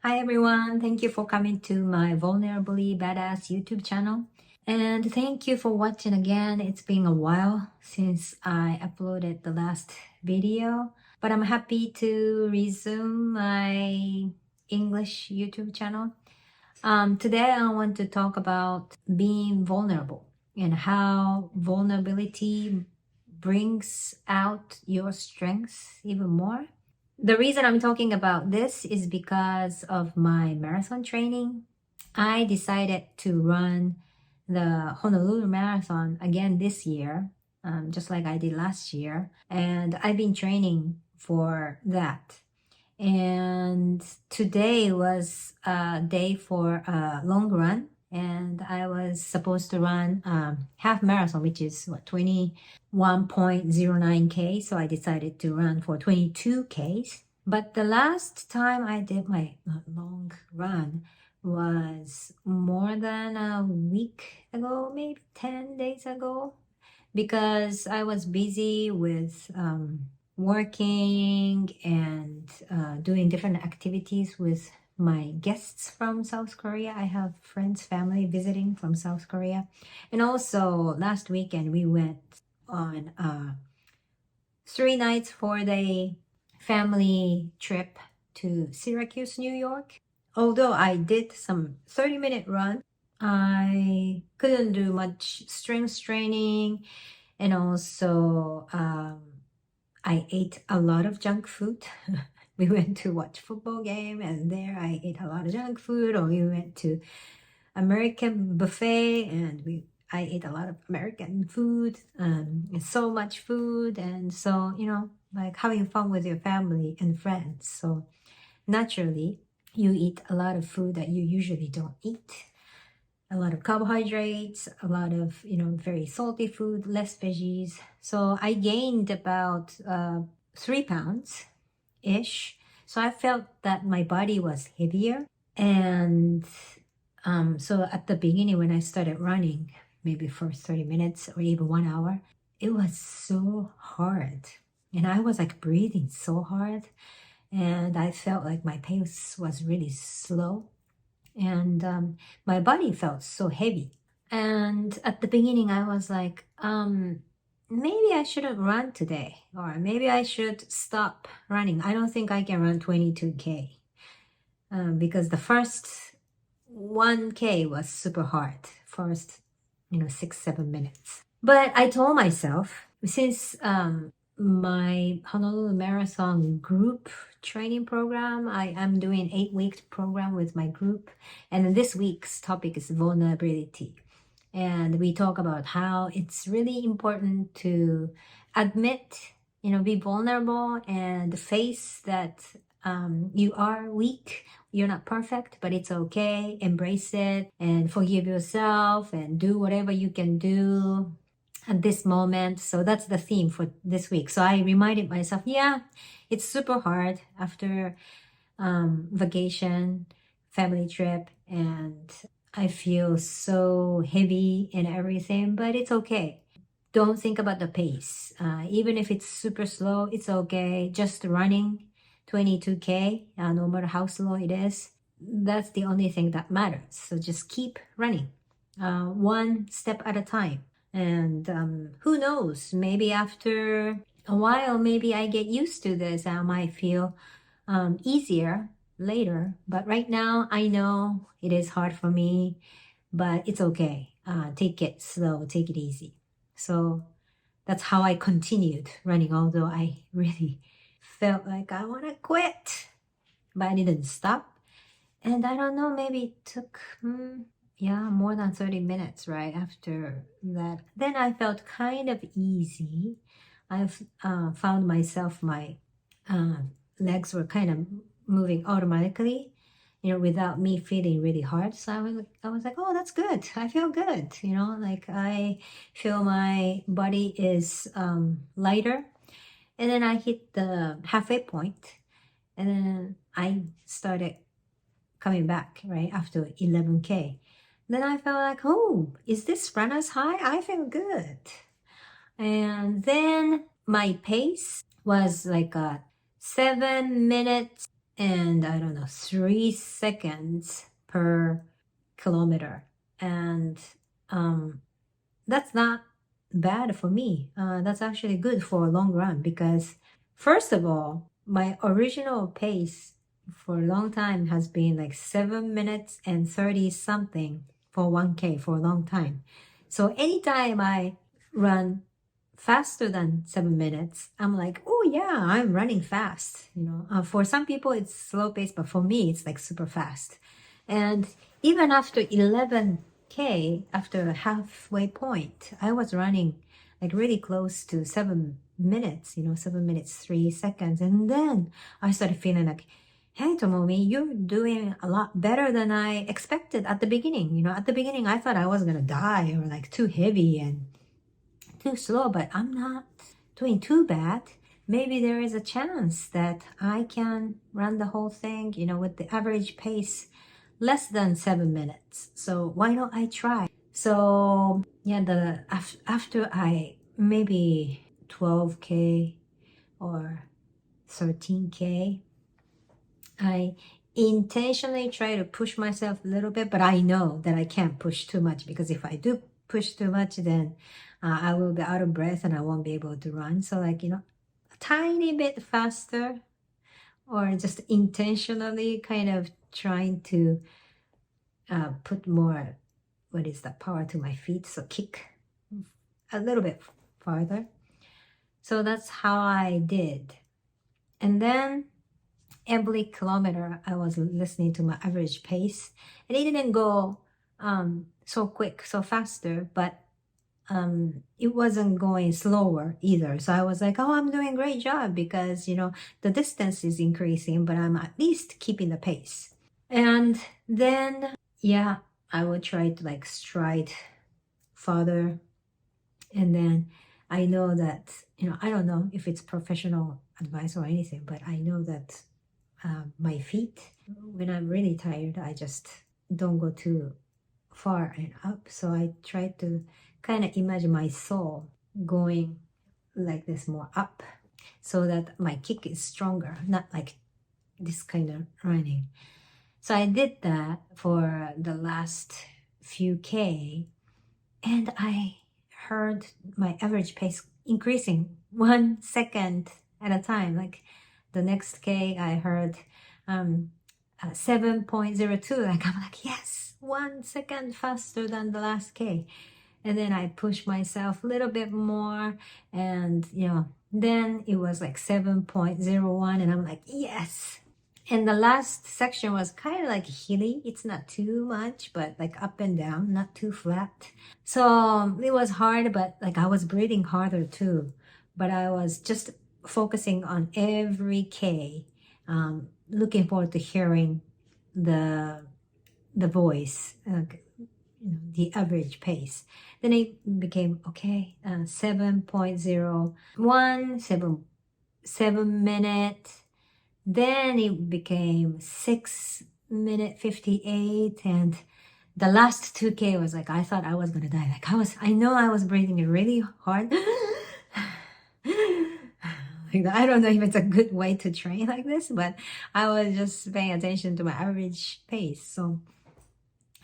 Hi everyone, thank you for coming to my Vulnerably Badass YouTube channel. And thank you for watching again. It's been a while since I uploaded the last video, but I'm happy to resume my English YouTube channel. Today I want to talk about being vulnerable and how vulnerability brings out your strengths even more. The reason I'm talking about this is because of my marathon training. I decided to run the Honolulu Marathon again this year, just like I did last year. And I've been training for that. And today was a day for a long run. And I was supposed to run half marathon, which is what, 21.09K. So I decided to run for 22Ks. But the last time I did my long run was more than a week ago, maybe 10 days ago, because I was busy with working and doing different activities with my guests from South Korea. I have friends, family visiting from South Korea. And also last weekend we went on a 3 nights, 4-day family trip to Syracuse, New York. Although I did some 30-minute run, I couldn't do much strength training, and also I ate a lot of junk food. We went to watch football game, and there I ate a lot of junk food. Or we went to American buffet, and I ate a lot of American food. It's so much food, and so like having fun with your family and friends. So naturally, you eat a lot of food that you usually don't eat. A lot of carbohydrates, a lot of very salty food, less veggies. So I gained about 3 pounds ish. So I felt that my body was heavier. And so at the beginning, when I started running, maybe for 30 minutes or even 1 hour, it was so hard. And I was like breathing so hard. And I felt like my pace was really slow. And my body felt so heavy. And at the beginning, I was like, maybe I shouldn't run today, or maybe I should stop running. I don't think I can run 22K because the first 1K was super hard, first 6-7 minutes. But I told myself, since my Honolulu Marathon group training program, I am doing 8-week program with my group, and this week's topic is vulnerability. And we talk about how it's really important to admit, be vulnerable and face that you are weak. You're not perfect, but it's okay. Embrace it and forgive yourself and do whatever you can do at this moment. So that's the theme for this week. So I reminded myself, yeah, it's super hard after vacation, family trip, and I feel so heavy and everything, but it's okay. Don't think about the pace. Even if it's super slow, it's okay. Just running 22K, no matter how slow it is, that's the only thing that matters. So just keep running, one step at a time. And who knows, maybe after a while, maybe I get used to this. I might feel easier later. But right now, I know it is hard for me, but it's okay. Take it slow, take it easy. So that's how I continued running, although I really felt like I want to quit, but I didn't stop. And I don't know, maybe it took, more than 30 minutes right after that. Then I felt kind of easy. I've found myself, my legs were kind of moving automatically, without me feeling really hard. So I was like, oh, that's good. I feel good. Like I feel my body is lighter. And then I hit the halfway point, and then I started coming back right after 11K. Then I felt like, oh, is this runner's high? I feel good. And then my pace was like 7 minutes and I don't know, 3 seconds per kilometer. And that's not bad for me. That's actually good for a long run because, first of all, my original pace for a long time has been like 7 minutes and 30 something for 1K for a long time. So anytime I run faster than 7 minutes, I'm like, oh yeah, I'm running fast. For some people it's slow pace, but for me it's like super fast. And even after 11K, after a halfway point, I was running like really close to 7 minutes, 7 minutes 3 seconds. And then I started feeling like, hey Tomomi, you're doing a lot better than I expected at the beginning. At the beginning I thought I was gonna die or like too heavy and too slow, but I'm not doing too bad. Maybe there is a chance that I can run the whole thing, with the average pace less than 7 minutes. So why don't I try? So yeah, after I maybe 12K or 13K, I intentionally try to push myself a little bit, but I know that I can't push too much because if I do push too much, then I will be out of breath and I won't be able to run. So like, a tiny bit faster or just intentionally kind of trying to put more, power to my feet. So kick a little bit farther. So that's how I did. And then every kilometer I was listening to my average pace, and it didn't go so quick, so faster, but it wasn't going slower either. So I was like, oh, I'm doing a great job because the distance is increasing, but I'm at least keeping the pace. And then yeah, I would try to like stride farther. And then I know that I don't know if it's professional advice or anything, but I know that my feet, when I'm really tired, I just don't go too far and up. So I try to kind of imagine my soul going like this more up so that my kick is stronger, not like this kind of running. So I did that for the last few K, and I heard my average pace increasing 1 second at a time. Like the next K, I heard 7.02. Like I'm like, yes, 1 second faster than the last K. And then I push myself a little bit more, and then it was like 7.01, and I'm like, yes. And the last section was kind of like hilly. It's not too much, but like up and down, not too flat. So it was hard, but like I was breathing harder too. But I was just focusing on every K, looking forward to hearing the voice, the average pace. Then it became okay, 7.01, 7 minute. Then it became 6 minute 58, and the last 2K was like I thought I was gonna die. Like I know I was breathing really hard. Like, I don't know if it's a good way to train like this, but I was just paying attention to my average pace. So,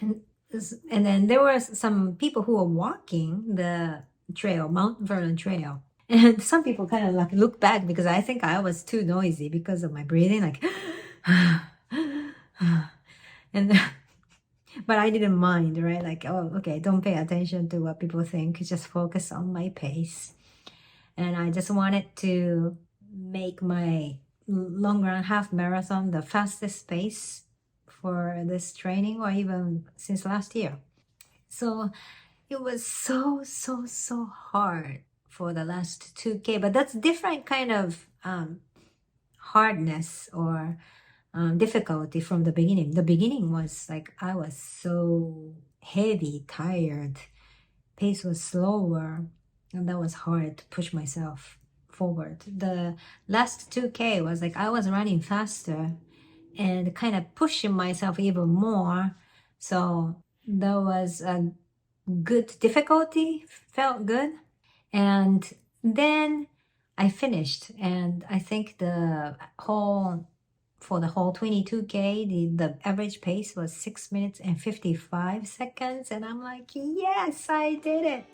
and then there were some people who were walking the trail, Mount Vernon Trail. And some people kind of like look back because I think I was too noisy because of my breathing, like, and but I didn't mind, right? Like, oh, okay, don't pay attention to what people think, just focus on my pace. And I just wanted to make my long run half marathon the fastest pace for this training, or even since last year. So it was so hard for the last 2K, but that's different kind of hardness or difficulty from the beginning. The beginning was like I was so heavy, tired, pace was slower, and that was hard to push myself forward. The last 2K was like I was running faster and kind of pushing myself even more. So that was a good difficulty, felt good. And then I finished, and I think the whole for the whole 22K, the average pace was 6 minutes and 55 seconds. And I'm like, yes, I did it.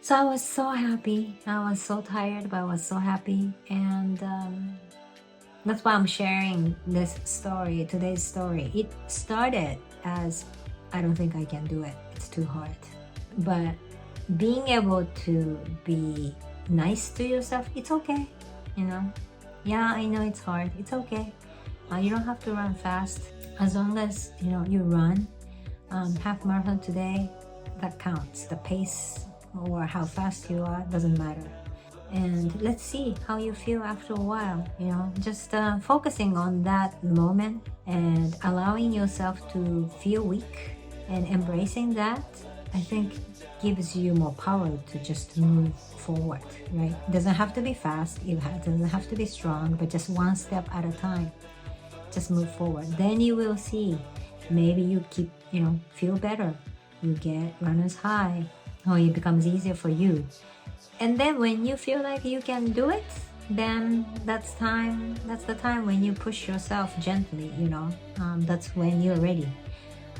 So I was so happy. I was so tired, but I was so happy. And that's why I'm sharing this story, today's story. It started as, I don't think I can do it. It's too hard. But being able to be nice to yourself, it's okay, you know. Yeah, I know it's hard. It's okay. You don't have to run fast. As long as, you know, you run half marathon today, that counts. The pace or how fast you are doesn't matter. And let's see how you feel after a while, you know, just focusing on that moment and allowing yourself to feel weak and embracing that, I think gives you more power to just move forward, right? It doesn't have to be fast, it doesn't have to be strong, but just one step at a time. Just move forward. Then you will see, maybe you keep, you know, feel better. You get runner's high, or it becomes easier for you. And then when you feel like you can do it, then that's the time when you push yourself gently, you know. That's when you're ready.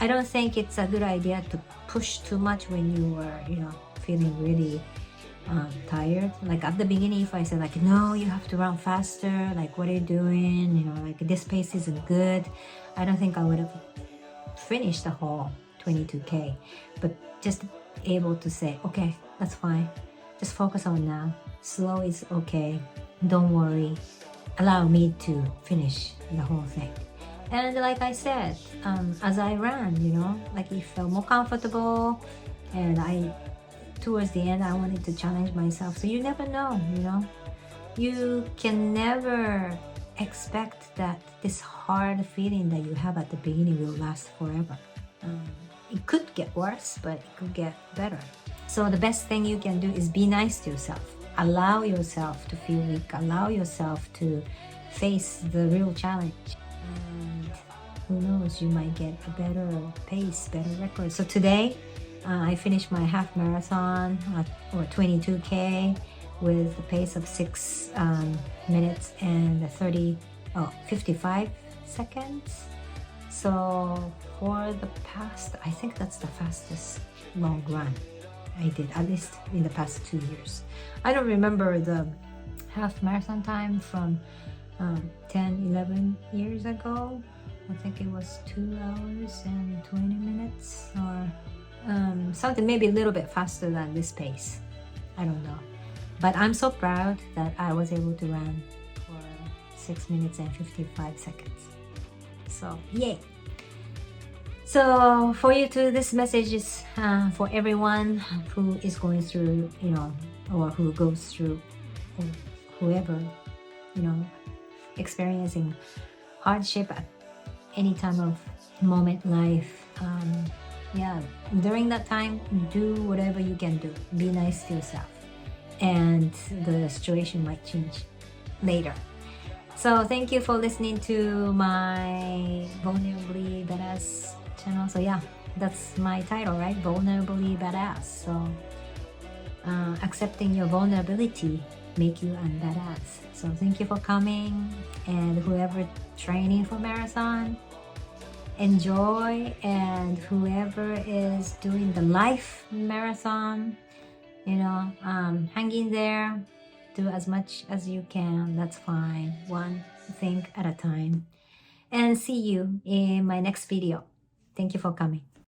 I don't think it's a good idea to push too much when you are, you know, feeling really tired. Like at the beginning, if I said like, no, you have to run faster, like what are you doing, you know, like this pace isn't good, I don't think I would have finished the whole 22K. But just able to say, okay, that's fine, just focus on now, slow is okay, don't worry, allow me to finish the whole thing. And like I said, as I ran, you know, like it felt more comfortable, and towards the end, I wanted to challenge myself. So you never know, you know, you can never expect that this hard feeling that you have at the beginning will last forever. It could get worse, but it could get better. So the best thing you can do is be nice to yourself. Allow yourself to feel weak. Allow yourself to face the real challenge. And who knows, you might get a better pace, better record. So today, I finished my half marathon or 22K with a pace of 6 minutes and 55 seconds. So for the past, I think that's the fastest long run I did, at least in the past 2 years. I don't remember the half marathon time from 10-11 years ago. I think it was 2 hours and 20 minutes or something maybe a little bit faster than this pace. I don't know. But I'm so proud that I was able to run for 6 minutes and 55 seconds. So, yay! So, for you too, this message is for everyone who is going through, you know, or who goes through, or whoever, you know, experiencing hardship at any time of moment in life. Yeah, during that time, do whatever you can do. Be nice to yourself, and the situation might change later. So thank you for listening to my Vulnerably Badass channel. So yeah, that's my title, right? Vulnerably Badass. So accepting your vulnerability make you a badass. So thank you for coming, and whoever training for marathon, enjoy, and whoever is doing the life marathon, you know, hang in there, do as much as you can, that's fine, one thing at a time. And see you in my next video. Thank you for coming.